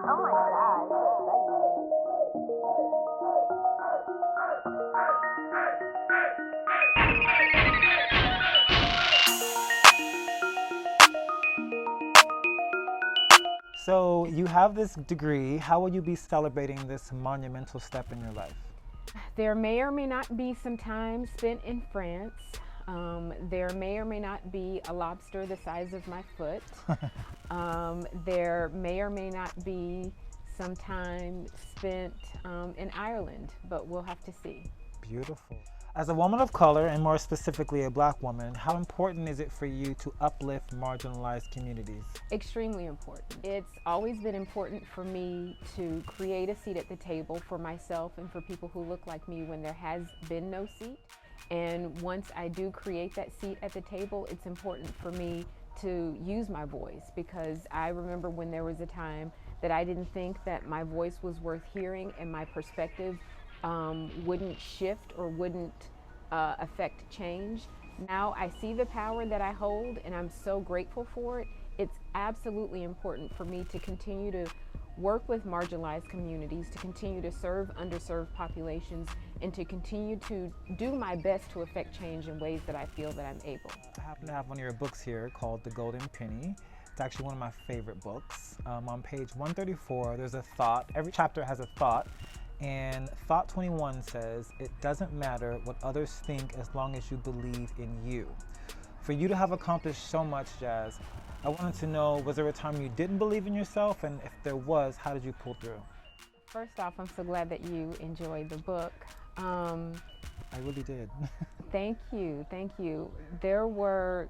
Oh my God. So you have this degree. How will you be celebrating this monumental step in your life? There may or may not be some time spent in France. There may or may not be a lobster the size of my foot. There may or may not be some time spent in Ireland, but we'll have to see. Beautiful. As a woman of color, and more specifically a Black woman, how important is it for you to uplift marginalized communities? Extremely important. It's always been important for me to create a seat at the table for myself and for people who look like me when there has been no seat. And once I do create that seat at the table, it's important for me to use my voice, because I remember when there was a time that I didn't think that my voice was worth hearing and my perspective wouldn't shift or wouldn't affect change. Now I see the power that I hold and I'm so grateful for it. It's absolutely important for me to continue to work with marginalized communities, to continue to serve underserved populations, and to continue to do my best to affect change in ways that I feel that I'm able. I happen to have one of your books here called The Golden Penny. It's actually one of my favorite books. On page 134, there's a thought. Every chapter has a thought. And thought 21 says, it doesn't matter what others think as long as you believe in you. For you to have accomplished so much, Jazz, I wanted to know, was there a time you didn't believe in yourself? And if there was, how did you pull through? First off, I'm so glad that you enjoyed the book. I really did. Thank you, thank you. There were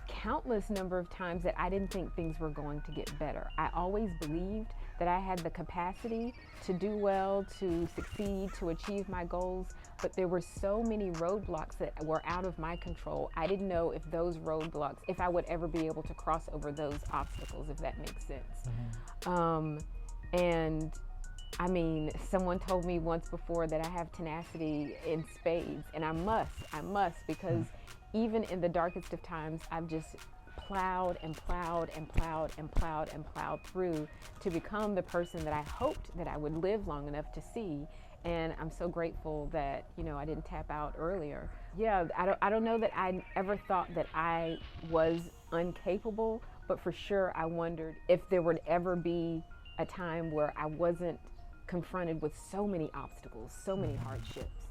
countless number of times that I didn't think things were going to get better. I always believed that I had the capacity to do well, to succeed, to achieve my goals, but there were so many roadblocks that were out of my control. I didn't know if those roadblocks, if I would ever be able to cross over those obstacles, if that makes sense. Mm-hmm. And I mean, someone told me once before that I have tenacity in spades, and I must, because even in the darkest of times, I've just plowed and plowed and plowed and plowed and plowed through to become the person that I hoped that I would live long enough to see. And I'm so grateful that, you know, I didn't tap out earlier. Yeah, I don't know that I ever thought that I was incapable, but for sure I wondered if there would ever be a time where I wasn't confronted with so many obstacles, so many hardships.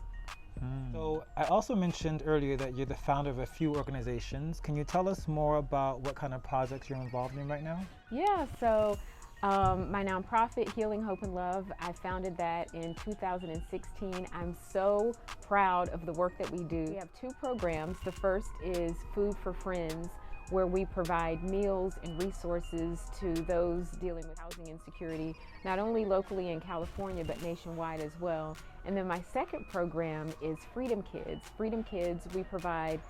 So I also mentioned earlier that you're the founder of a few organizations. Can you tell us more about what kind of projects you're involved in right now? Yeah, so my nonprofit, Healing, Hope, and Love, I founded that in 2016. I'm so proud of the work that we do. We have two programs. The first is Food for Friends, where we provide meals and resources to those dealing with housing insecurity, not only locally in California, but nationwide as well. And then my second program is Freedom Kids. Freedom Kids, we provide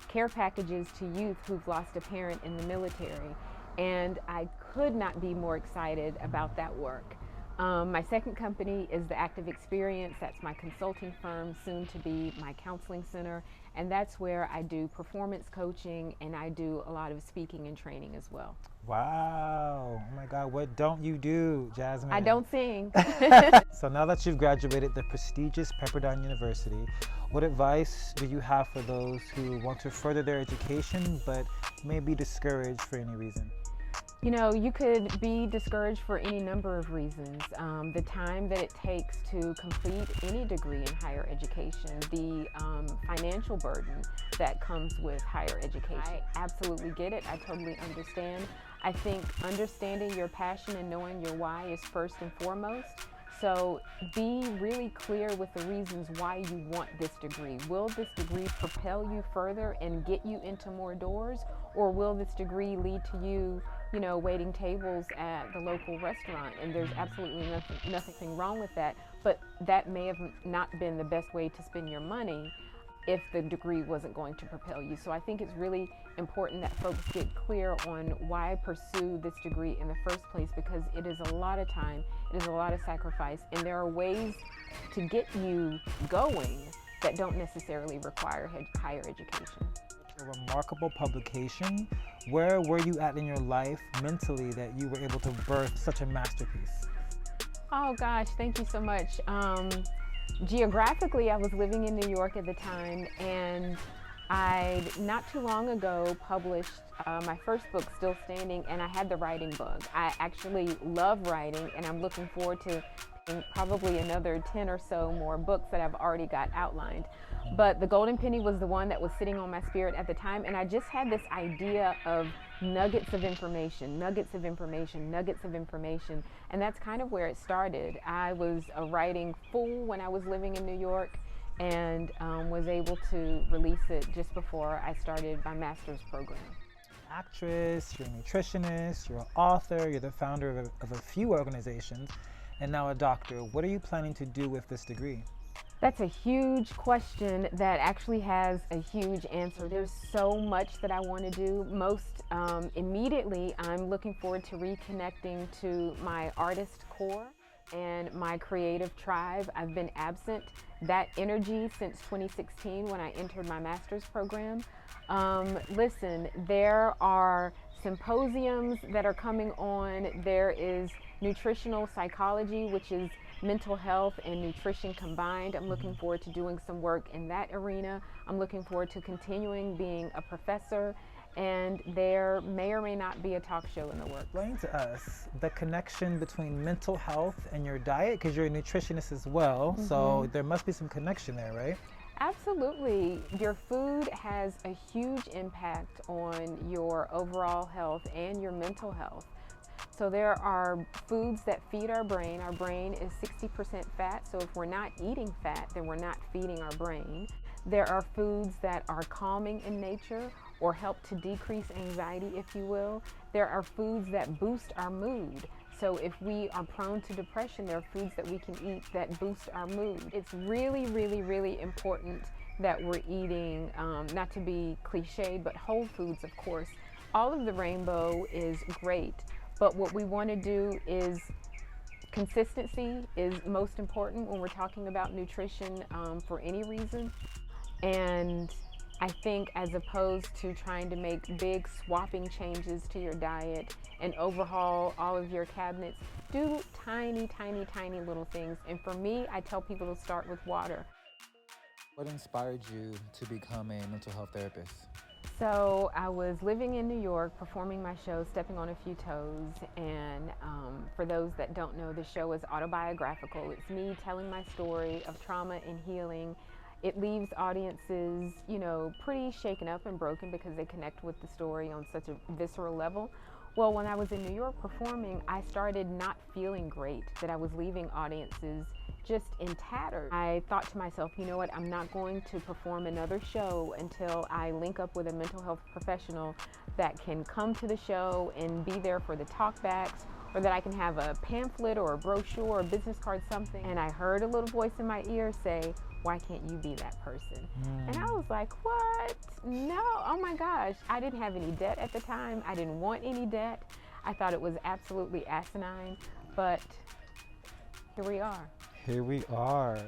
care packages to youth who've lost a parent in the military. And I could not be more excited about that work. My second company is The Active Experience. That's my consulting firm, soon to be my counseling center. And that's where I do performance coaching and I do a lot of speaking and training as well. Wow. Oh my God, what don't you do, Jasmine? I don't sing. So now that you've graduated the prestigious Pepperdine University, what advice do you have for those who want to further their education but may be discouraged for any reason? You know, you could be discouraged for any number of reasons. The time that it takes to complete any degree in higher education, the financial burden that comes with higher education. I absolutely get it. I totally understand. I think understanding your passion and knowing your why is first and foremost. So be really clear with the reasons why you want this degree. Will this degree propel you further and get you into more doors? Or will this degree lead to you, you know, waiting tables at the local restaurant? And there's absolutely nothing wrong with that. But that may have not been the best way to spend your money if the degree wasn't going to propel you. So I think it's really important that folks get clear on why pursue this degree in the first place, because it is a lot of time, it is a lot of sacrifice, and there are ways to get you going that don't necessarily require higher education. A remarkable publication. Where were you at in your life mentally that you were able to birth such a masterpiece? Oh gosh, thank you so much. Geographically, I was living in New York at the time, and I not too long ago published my first book, Still Standing, and I had the writing bug. I actually love writing, and I'm looking forward to probably another 10 or so more books that I've already got outlined. But the Golden Penny was the one that was sitting on my spirit at the time, and I just had this idea of nuggets of information, nuggets of information, nuggets of information, and that's kind of where it started. I was a writing fool when I was living in New York, and was able to release it just before I started my master's program. Actress, you're a nutritionist, you're an author, you're the founder of a few organizations, and now a doctor. What are you planning to do with this degree? That's a huge question that actually has a huge answer. There's so much that I want to do. Most immediately, I'm looking forward to reconnecting to my artist core and my creative tribe. I've been absent that energy since 2016 when I entered my master's program. Listen, there are symposiums that are coming on. There is nutritional psychology, which is mental health and nutrition combined. I'm looking forward to doing some work in that arena. I'm looking forward to continuing being a professor, and there may or may not be a talk show in the works. Explain to us the connection between mental health and your diet, because you're a nutritionist as well, so there must be some connection there, right? Absolutely. Your food has a huge impact on your overall health and your mental health. So there are foods that feed our brain. Our brain is 60% fat, so if we're not eating fat, then we're not feeding our brain. There are foods that are calming in nature or help to decrease anxiety, if you will. There are foods that boost our mood. So if we are prone to depression, there are foods that we can eat that boost our mood. It's really, really, really important that we're eating, not to be cliche, but whole foods, of course. All of the rainbow is great, but what we want to do is consistency is most important when we're talking about nutrition for any reason. And I think as opposed to trying to make big swapping changes to your diet and overhaul all of your cabinets, do tiny, tiny, tiny little things. And for me, I tell people to start with water. What inspired you to become a mental health therapist? So I was living in New York, performing my show, Stepping on a Few Toes, and for those that don't know, the show is autobiographical. It's me telling my story of trauma and healing. It leaves audiences, you know, pretty shaken up and broken because they connect with the story on such a visceral level. Well, when I was in New York performing, I started not feeling great, that I was leaving audiences just in tatters. I thought to myself, you know what, I'm not going to perform another show until I link up with a mental health professional that can come to the show and be there for the talkbacks, or that I can have a pamphlet or a brochure or a business card, something. And I heard a little voice in my ear say, why can't you be that person? And I was like, what? No, oh my gosh. I didn't have any debt at the time. I didn't want any debt. I thought it was absolutely asinine, but here we are. Here we are.